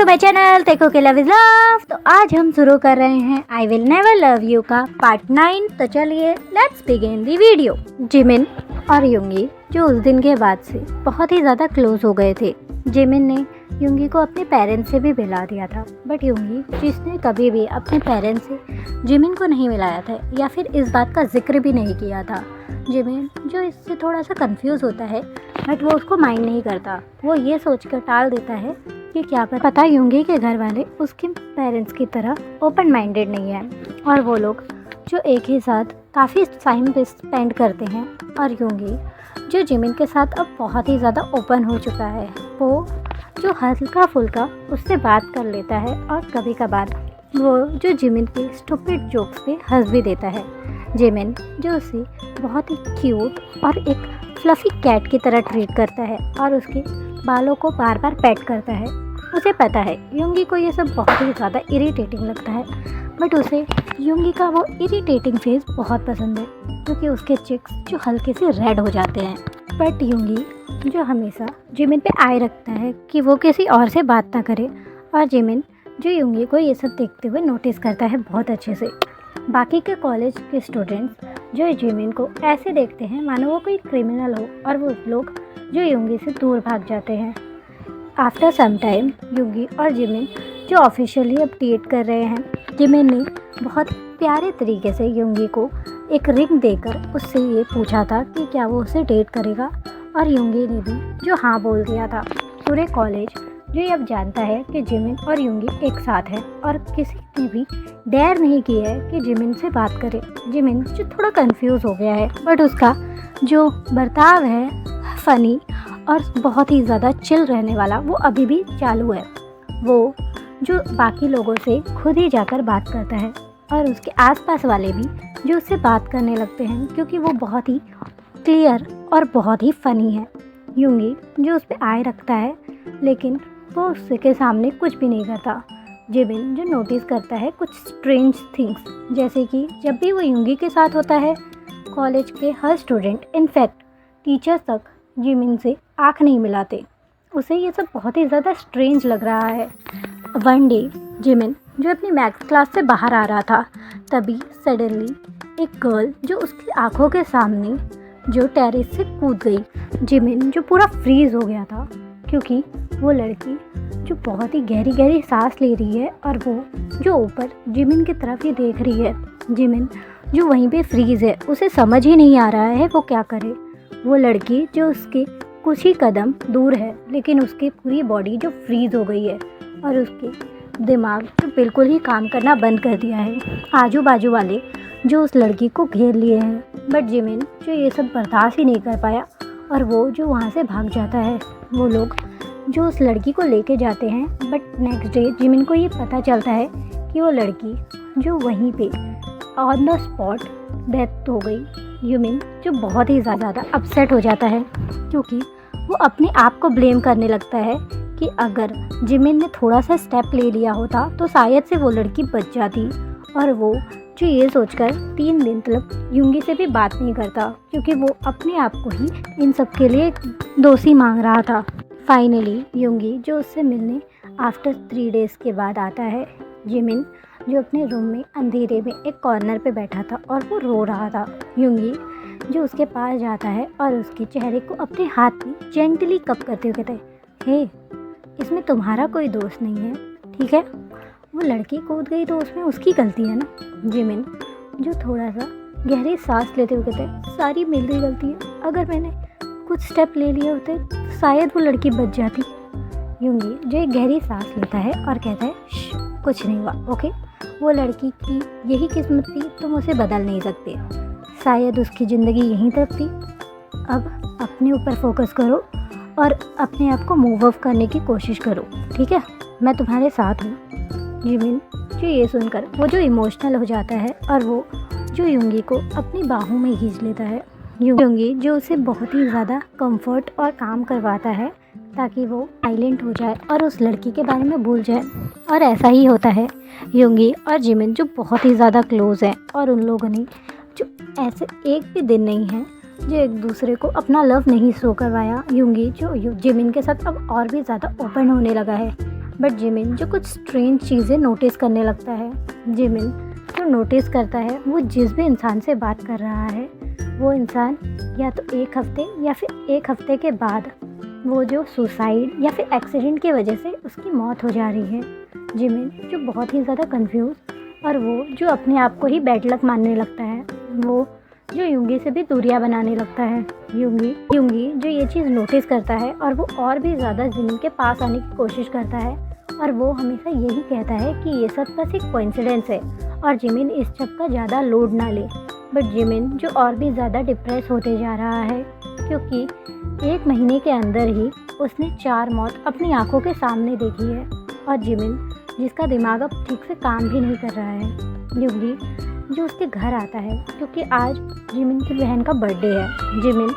To my channel देखो के love is love. तो आज हम शुरू कर रहे हैं I will never love you का पार्ट 9। तो चलिए let's begin the video. Jimin और युंगी जो उस दिन के बाद से बहुत ही ज़्यादा क्लोज हो गए थे। जिमिन ने युंगी को अपने पेरेंट्स से भी मिला दिया था, बट युंगी जिसने कभी भी अपने पेरेंट्स से जिमिन को नहीं मिलाया था या फिर इस बात का जिक्र भी नहीं किया था। जिमिन जो इससे थोड़ा सा कंफ्यूज होता है, बट वो उसको माइंड नहीं करता। वो ये सोचकर टाल देता है कि क्या पता युंगी के घर वाले उसके पेरेंट्स की तरह ओपन माइंडेड नहीं है और वो लोग जो एक ही साथ काफ़ी टाइम स्पेंड करते हैं। और युंगी जो जिमिन के साथ अब बहुत ही ज़्यादा ओपन हो चुका है, वो जो हल्का फुल्का उससे बात कर लेता है और कभी कभार वो जो जिमिन के स्टूपिड जोक्स पे हंस भी देता है। जिमिन जो उसे बहुत ही क्यूट और एक फ्लफ़ी कैट की तरह ट्रीट करता है और उसके बालों को बार बार पैट करता है। उसे पता है युंगी को ये सब बहुत ही ज़्यादा इरिटेटिंग लगता है, बट उसे युंगी का वो इरिटेटिंग फेस बहुत पसंद है क्योंकि उसके चिक्स जो हल्के से रेड हो जाते हैं। बट युंगी जो हमेशा जिमिन पे आए रखता है कि वो किसी और से बात ना करे, और जिमिन जो युंगी को ये सब देखते हुए नोटिस करता है बहुत अच्छे से। बाकी के कॉलेज के स्टूडेंट्स जो जिमिन को ऐसे देखते हैं मानो वो कोई क्रिमिनल हो, और वो लोग जो युंगी से दूर भाग जाते हैं। आफ्टर सम टाइम युंगी और जिमिन जो ऑफिशियली अब डेट कर रहे हैं। जिमिन ने बहुत प्यारे तरीके से युंगी को एक रिंग देकर उससे ये पूछा था कि क्या वो उसे डेट करेगा, और युंगी ने भी जो हाँ बोल दिया था। पूरे कॉलेज जो ये अब जानता है कि जिमिन और युंगी एक साथ है, और किसी ने भी डेयर नहीं किया है कि जिमिन से बात करे। जिमिन जो थोड़ा कंफ्यूज हो गया है, बट उसका जो बर्ताव है फ़नी और बहुत ही ज़्यादा चिल रहने वाला वो अभी भी चालू है। वो जो बाकी लोगों से खुद ही जाकर बात करता है और उसके आसपास वाले भी जो उससे बात करने लगते हैं क्योंकि वो बहुत ही क्लियर और बहुत ही फ़नी है। युंगी जो उस पर आए रखता है, लेकिन वो उसके सामने कुछ भी नहीं करता। जिमिन जो नोटिस करता है कुछ स्ट्रेंज थिंग्स, जैसे कि जब भी वो युंगी के साथ होता है, कॉलेज के हर स्टूडेंट इनफैक्ट टीचर्स तक जिमिन से आँख नहीं मिलाते। उसे ये सब बहुत ही ज़्यादा स्ट्रेंज लग रहा है। वन डे जिमिन जो अपनी मैथ्स क्लास से बाहर आ रहा था, तभी सडनली एक गर्ल जो उसकी आंखों के सामने जो टेरेस से कूद गई। जिमिन जो पूरा फ्रीज हो गया था क्योंकि वो लड़की जो बहुत ही गहरी गहरी सांस ले रही है और वो जो ऊपर जिमिन की तरफ ही देख रही है। जिमिन जो वहीं पे फ्रीज है, उसे समझ ही नहीं आ रहा है वो क्या करे। वो लड़की जो उसके कुछ ही कदम दूर है, लेकिन उसकी पूरी बॉडी जो फ्रीज हो गई है और उसके दिमाग जो बिल्कुल ही काम करना बंद कर दिया है। आजू बाजू वाले जो उस लड़की को घेर लिए हैं, बट जिमिन जो ये सब बर्दाश्त ही नहीं कर पाया और वो जो वहाँ से भाग जाता है। वो लोग जो उस लड़की को लेके जाते हैं, बट नेक्स्ट डे जिमिन को ये पता चलता है कि वो लड़की जो वहीं पे ऑन द स्पॉट डेथ हो गई। जिमिन जो बहुत ही ज़्यादा अपसेट हो जाता है क्योंकि वो अपने आप को ब्लेम करने लगता है कि अगर जिमिन ने थोड़ा सा स्टेप ले लिया होता तो शायद से वो लड़की बच जाती। और वो जो ये सोचकर 3 दिन तक युंगी से भी बात नहीं करता क्योंकि वो अपने आप को ही इन सब के लिए दोषी मांग रहा था। फाइनली युंगी जो उससे मिलने आफ्टर 3 डेज़ के बाद आता है। जिमिन जो अपने रूम में अंधेरे में एक कॉर्नर पे बैठा था और वो रो रहा था। युंगी जो उसके पास जाता है और उसके चेहरे को अपने हाथ में जेंटली कप करते हुए कहता है, हे इसमें तुम्हारा कोई दोष नहीं है, ठीक है। वो लड़की कूद गई तो उसमें उसकी गलती है ना। जिमिन जो थोड़ा सा गहरी सांस लेते हुए कहता है, सारी मेरी गलती है, अगर मैंने कुछ स्टेप ले लिए होते तो शायद वो लड़की बच जाती। युंगी जो एक गहरी सांस लेता है और कहता है, कुछ नहीं हुआ, ओके। वो लड़की की यही किस्मत थी, तुम उसे बदल नहीं सकते। शायद उसकी ज़िंदगी यहीं तक थी। अब अपने ऊपर फोकस करो और अपने आप को मूव ऑफ करने की कोशिश करो, ठीक है, मैं तुम्हारे साथ हूँ। जिमिन जो ये सुनकर वो जो इमोशनल हो जाता है और वो जो युंगी को अपनी बाहों में खींच लेता है। युंगी जो उसे बहुत ही ज़्यादा कंफर्ट और काम करवाता है ताकि वो साइलेंट हो जाए और उस लड़की के बारे में भूल जाए। और ऐसा ही होता है। युंगी और जिमिन जो बहुत ही ज़्यादा क्लोज़ हैं और उन लोगों ने जो ऐसे एक भी दिन नहीं है जो एक दूसरे को अपना लव नहीं शो करवाया। युंगी जो जिमिन के साथ अब और भी ज़्यादा ओपन होने लगा है। बट जिमिन जो कुछ स्ट्रेंज चीज़ें नोटिस करने लगता है। जिमिन जो नोटिस करता है वो जिस भी इंसान से बात कर रहा है वो इंसान या तो एक हफ्ते या फिर एक हफ्ते के बाद वो जो सुसाइड या फिर एक्सीडेंट की वजह से उसकी मौत हो जा रही है। जिमिन जो बहुत ही ज़्यादा कंफ्यूज और वो जो अपने आप को ही बैड लक मानने लगता है, वो जो युंगी से भी दूरियां बनाने लगता है। युंगी जो ये चीज़ नोटिस करता है और वो और भी ज़्यादा जिमिन के पास आने की कोशिश करता है और वो हमेशा यही कहता है कि ये सब बस एक कोइंसिडेंस है और जिमिन इस सब का ज़्यादा लोड ना ले। बट जिमिन जो और भी ज़्यादा डिप्रेस होते जा रहा है क्योंकि 1 महीने के अंदर ही उसने 4 मौत अपनी आंखों के सामने देखी है और जिमिन जिसका दिमाग अब ठीक से काम भी नहीं कर रहा है। युंगी जो उसके घर आता है क्योंकि आज जिमिन की बहन का बर्थडे है। जिमिन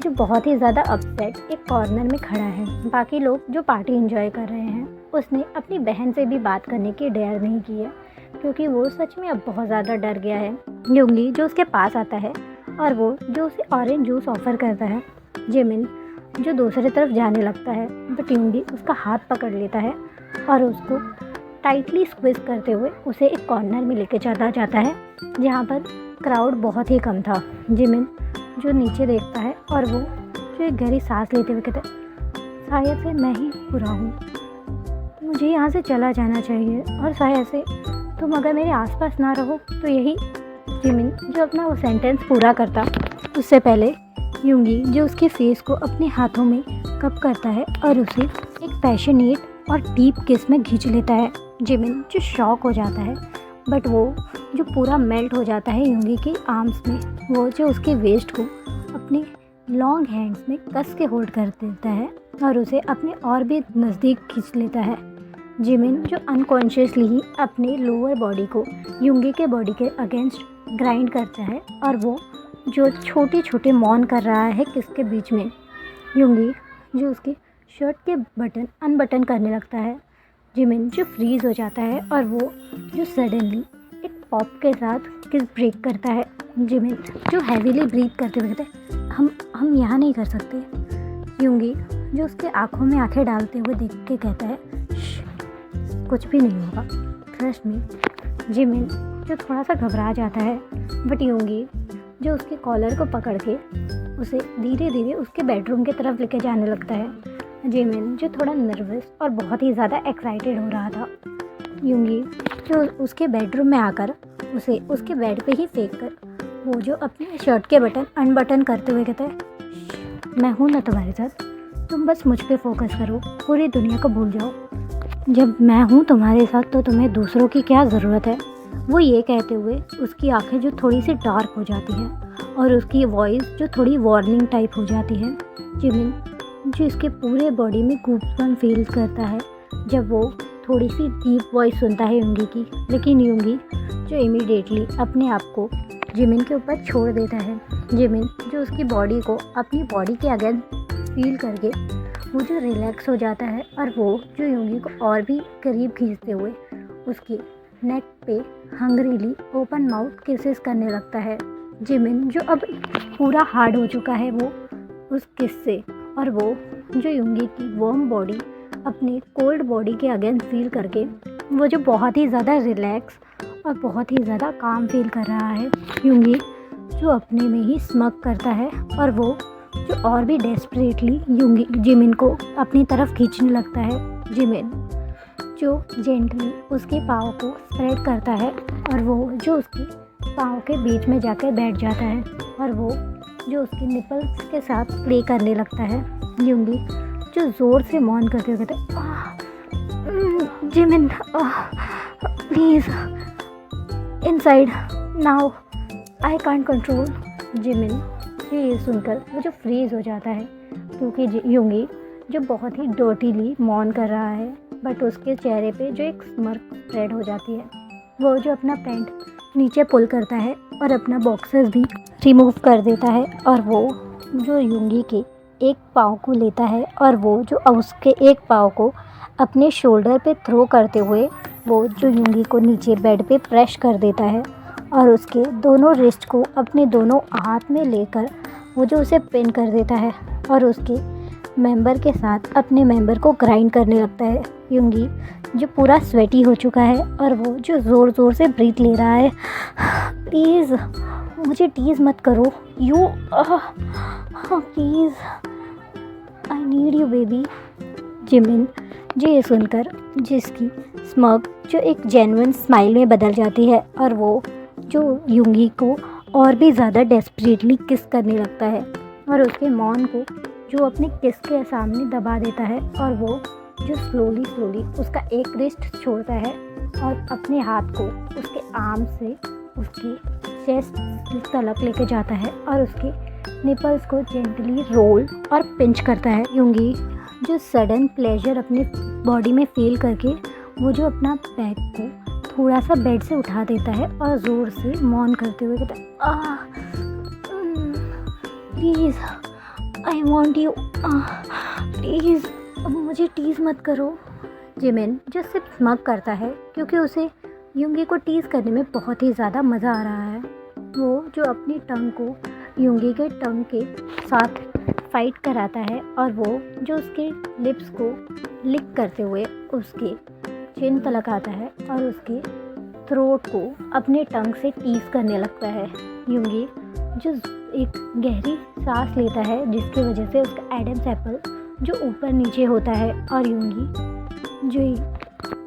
जो बहुत ही ज़्यादा अपसेट एक कॉर्नर में खड़ा है। बाकी लोग जो पार्टी एंजॉय कर रहे हैं, उसने अपनी बहन से भी बात करने की डेयर नहीं की है क्योंकि वो सच में अब बहुत ज़्यादा डर गया है। युंगी जो उसके पास आता है और वो जो उसे ऑरेंज जूस ऑफ़र करता है। जिमिन जो दूसरी तरफ जाने लगता है बट युंगी उसका हाथ पकड़ लेता है और उसको टाइटली स्क्विज करते हुए उसे एक कॉर्नर में लेके चला जाता है जहाँ पर क्राउड बहुत ही कम था। जिमिन जो नीचे देखता है और वो जो एक गहरी सांस लेते हुए कहता है, शायद से मैं ही बुरा हूँ, मुझे यहाँ से चला जाना चाहिए और शायद से तुम अगर मेरे आसपास ना रहो तो यही। जिमिन जो अपना वो सेंटेंस पूरा करता उससे पहले युंगी जो उसके फेस को अपने हाथों में कप करता है और उसे एक पैशनेट और डीप किस में खींच लेता है। जिमिन जो शॉक हो जाता है बट वो जो पूरा मेल्ट हो जाता है युंगी के आर्म्स में। वो जो उसके वेस्ट को अपने लॉन्ग हैंड्स में कस के होल्ड कर देता है और उसे अपने और भी नज़दीक खींच लेता है। जिमिन जो अनकॉन्शियसली ही अपने लोअर बॉडी को युंगी के बॉडी के अगेंस्ट ग्राइंड करता है और वो जो छोटे छोटे मौन कर रहा है किसके बीच में। युंगी जो उसके शर्ट के बटन अनबटन करने लगता है। जिमिन जो फ्रीज़ हो जाता है और वो जो सडनली एक पॉप के साथ किस ब्रेक करता है। जिमिन जो हैवीली ब्रीथ करते हुए कहता है, हम यहाँ नहीं कर सकते। युंगी जो उसके आँखों में आंखें डालते हुए देख के कहता है, कुछ भी नहीं होगा, ट्रस्ट मी। जिमिन जो थोड़ा सा घबरा जाता है बट युंगी जो उसके कॉलर को पकड़ के उसे धीरे धीरे उसके बेडरूम की तरफ लेके जाने लगता है। जिमिन जो थोड़ा नर्वस और बहुत ही ज़्यादा एक्साइटेड हो रहा था। युंगी जो उसके बेडरूम में आकर उसे उसके बेड पे ही फेंक कर वो जो अपने शर्ट के बटन अनबटन करते हुए कहता है, मैं हूँ ना तुम्हारे साथ, तुम बस मुझ पे फोकस करो, पूरी दुनिया को भूल जाओ। जब मैं हूँ तुम्हारे साथ तो तुम्हें दूसरों की क्या ज़रूरत है। वो ये कहते हुए उसकी आंखें जो थोड़ी सी डार्क हो जाती है और उसकी वॉइस जो थोड़ी वार्निंग टाइप हो जाती है। जिमिन जो इसके पूरे बॉडी में गूप्सपन फील करता है जब वो थोड़ी सी डीप वॉइस सुनता है युंगी की। लेकिन युंगी जो इमीडिएटली अपने आप को जिमिन के ऊपर छोड़ देता है। जिमिन जो उसकी बॉडी को अपनी बॉडी के अगेंस्ट फील करके वो जो रिलैक्स हो जाता है और वो जो युंगी को और भी करीब खींचते हुए उसकी नेक पे हंग्रीली ओपन माउथ किसेस करने लगता है। जिमिन जो अब पूरा हार्ड हो चुका है वो उस किस से और वो जो युंगी की वार्म बॉडी अपने कोल्ड बॉडी के अगेंस्ट फील करके वो जो बहुत ही ज़्यादा रिलैक्स और बहुत ही ज़्यादा काम फील कर रहा है। युंगी जो अपने में ही स्मग करता है और वो जो और भी डेस्परेटली जिमिन को अपनी तरफ खींचने लगता है। जिमिन जो जेंटली उसके पाँव को स्प्रेड करता है और वो जो उसके पाँव के बीच में जाकर बैठ जाता है और वो जो उसके निपल्स के साथ प्ले करने लगता है। युंगी जो ज़ोर से मौन करते हुए कहता है, Jimin please inside now, I can't control. Jimin ये सुनकर वो जो फ्रीज़ हो जाता है क्योंकि युंगी जो बहुत ही डर्टीली मौन कर रहा है बट उसके चेहरे पे जो एक स्मर्क स्प्रेड हो जाती है। वो जो अपना पैंट नीचे पुल करता है और अपना बॉक्सेस भी रिमूव कर देता है और वो जो युंगी के एक पाँव को लेता है और वो जो उसके एक पाँव को अपने शोल्डर पे थ्रो करते हुए वो जो युंगी को नीचे बेड पे प्रेस कर देता है और उसके दोनों रिस्ट को अपने दोनों हाथ में लेकर वो जो उसे पिन कर देता है और उसके मेंबर के साथ अपने मेंबर को ग्राइंड करने लगता है। युंगी जो पूरा स्वेटी हो चुका है और वो जो ज़ोर ज़ोर से ब्रीथ ले रहा है, प्लीज़ मुझे टीज़ मत करो, please I need you baby. Jimin जो ये सुनकर जिसकी स्मग जो एक जेन्युइन स्माइल में बदल जाती है और वो जो युंगी को और भी ज़्यादा डेस्परेटली किस करने लगता है और उसके मॉन को जो अपने किस के सामने दबा देता है और वो जो स्लोली उसका एक रिस्ट छोड़ता है और अपने हाथ को उसके आर्म से उसकी चेस्ट तलक लेके जाता है और उसके निपल्स को जेंटली रोल और पिंच करता है। युंगी जो सडन प्लेजर अपने बॉडी में फील करके वो जो अपना बैग को थोड़ा सा बेड से उठा देता है और ज़ोर से मौन करते हुए कहता है, please I want you, please मुझे टीज़ मत करो। जिमिन जो सिर्फ स्मग करता है क्योंकि उसे युंगी को टीज़ करने में बहुत ही ज़्यादा मज़ा आ रहा है। वो जो अपनी टंग को युंगी के टंग के साथ फाइट कराता है और वो जो उसके लिप्स को लिक करते हुए उसके चिन तलक आता है और उसके थ्रोट को अपने टंग से टीज़ करने लगता है। युंगी जो एक गहरी सांस लेता है जिसकी वजह से उसका एडम्स एप्पल जो ऊपर नीचे होता है और युंगी जो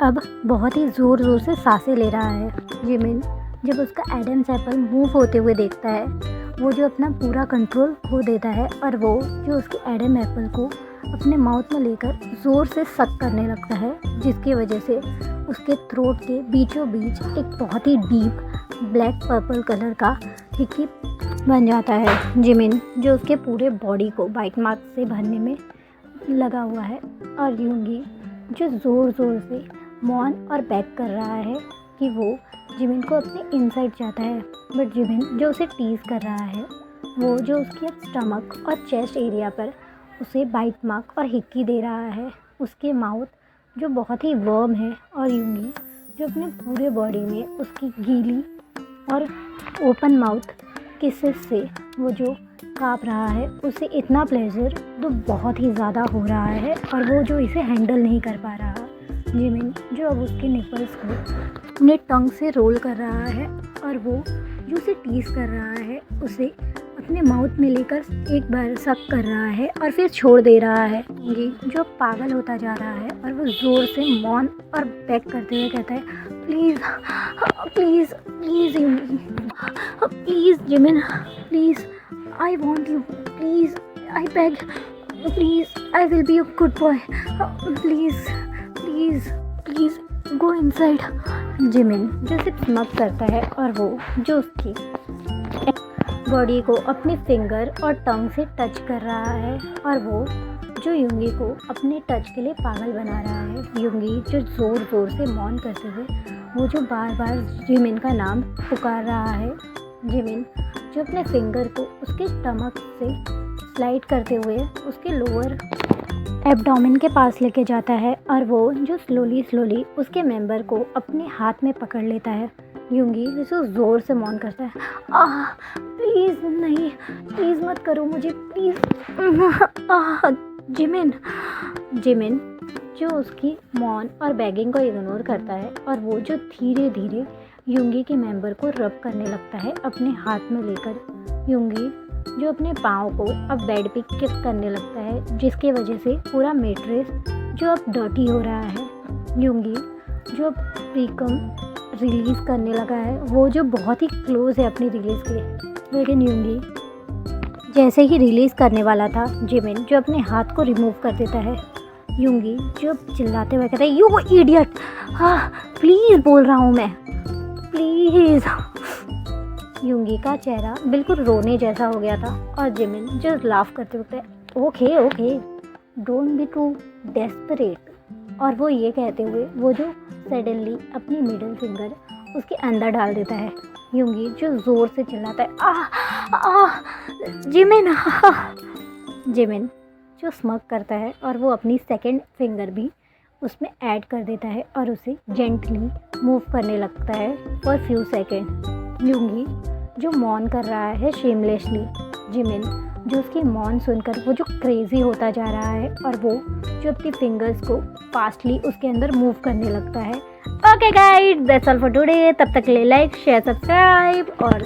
अब बहुत ही ज़ोर ज़ोर से सांसें ले रहा है। जिमिन जब उसका एडम्स एप्पल मूव होते हुए देखता है वो जो अपना पूरा कंट्रोल खो देता है और वो जो उसके एडम एप्पल को अपने माउथ में लेकर ज़ोर से सक करने लगता है जिसकी वजह से उसके थ्रोट के बीचों बीच एक बहुत ही डीप ब्लैक पर्पल कलर का हिक्की बन जाता है। जिमिन जो उसके पूरे बॉडी को बाइट मार्क से भरने में लगा हुआ है और युंगी जो ज़ोर ज़ोर से मॉन और बैक कर रहा है कि वो जिमिन को अपने इनसाइड चाहता है, बट जिमिन जो उसे टीज़ कर रहा है वो जो उसके स्टमक और चेस्ट एरिया पर उसे बाइट मार्क और हिक्की दे रहा है। उसके माउथ जो बहुत ही वर्म है और युंगी जो अपने पूरे बॉडी में उसकी गीली और ओपन माउथ किसेस से वो जो काँप रहा है उसे इतना प्लेजर तो बहुत ही ज़्यादा हो रहा है और वो जो इसे हैंडल नहीं कर पा रहा। जिमिन जो अब उसके निपल्स को अपने टंग से रोल कर रहा है और वो जो उसे टीज़ कर रहा है उसे अपने माउथ में लेकर एक बार सक कर रहा है और फिर छोड़ दे रहा है। ये जो पागल होता जा रहा है और वो ज़ोर से मौन और बैक करते हुए कहता है, please please please Yoongi, please Jimin, please I want you, please I beg, please I will be a good boy, please please please go inside. Jimin जो सिर्फ स्मग करता है और वो जो उसकी बॉडी को अपने फिंगर और टंग से टच कर रहा है और वो जो युंगी को अपने टच के लिए पागल बना रहा है। युंगी जो ज़ोर ज़ोर से मौन करते हुए वो जो बार बार जिमिन का नाम पुकार रहा है। जिमिन जो अपने फिंगर को उसके स्टमक से स्लाइड करते हुए उसके लोअर एब्डोमेन के पास लेके जाता है और वो जो स्लोली उसके मेंबर को अपने हाथ में पकड़ लेता है। युंगी जिसे ज़ोर से मौन करता है, प्लीज़ नहीं, प्लीज़ मत करो मुझे, प्लीज़, जिमिन जो उसकी मौन और बैगिंग को इग्नोर करता है और वो जो धीरे धीरे युंगी के मेंबर को रब करने लगता है अपने हाथ में लेकर। युंगी जो अपने पाँव को अब बेड पे किस करने लगता है जिसकी वजह से पूरा मेट्रेस जो अब डर्टी हो रहा है। युंगी जो प्रीकम रिलीज़ करने लगा है वो जो बहुत ही क्लोज है अपनी रिलीज़ के, लेकिन युंगी जैसे ही रिलीज़ करने वाला था जिमिन जो अपने हाथ को रिमूव कर देता है। युंगी जो चिल्लाते हुए कहता है, यू इडियट, प्लीज़ बोल रहा हूँ मैं, प्लीज़। युंगी का चेहरा बिल्कुल रोने जैसा हो गया था और जिमिन जो लाफ करते हुए okay okay don't be too desperate, और वो ये कहते हुए वो जो सडनली अपनी मिडिल फिंगर उसके अंदर डाल देता है। युंगी जो ज़ोर से चिल्लाता है, जिमिन, जिमिन जो स्मग करता है और वो अपनी सेकंड फिंगर भी उसमें ऐड कर देता है और उसे जेंटली मूव करने लगता है फॉर फ्यू सेकेंड। युंगी जो मौन कर रहा है शेमलेसली। जिमिन जो उसकी मौन सुनकर वो जो क्रेज़ी होता जा रहा है और वो जो अपनी फिंगर्स को फास्टली उसके अंदर मूव करने लगता है। Okay guys, that's all for today. तब तक के लिए लाइक शेयर सब्सक्राइब। और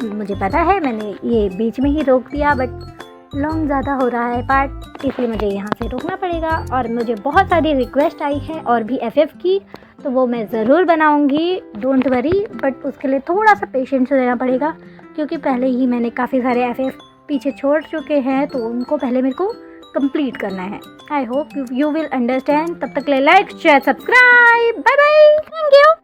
मुझे पता है मैंने ये बीच में ही रोक दिया, बट लॉन्ग ज़्यादा हो रहा है पार्ट, इसलिए मुझे यहाँ से रोकना पड़ेगा। और मुझे बहुत सारी रिक्वेस्ट आई है और भी FF की, तो वो मैं ज़रूर बनाऊँगी, डोंट वरी। बट उसके लिए थोड़ा सा पेशेंस देना पड़ेगा, क्योंकि पहले ही मैंने काफ़ी सारे FF पीछे छोड़ चुके हैं, तो उनको पहले मेरे को कंप्लीट करना है। I hope you will understand. तब तक के लिए like share subscribe. Bye bye, thank you.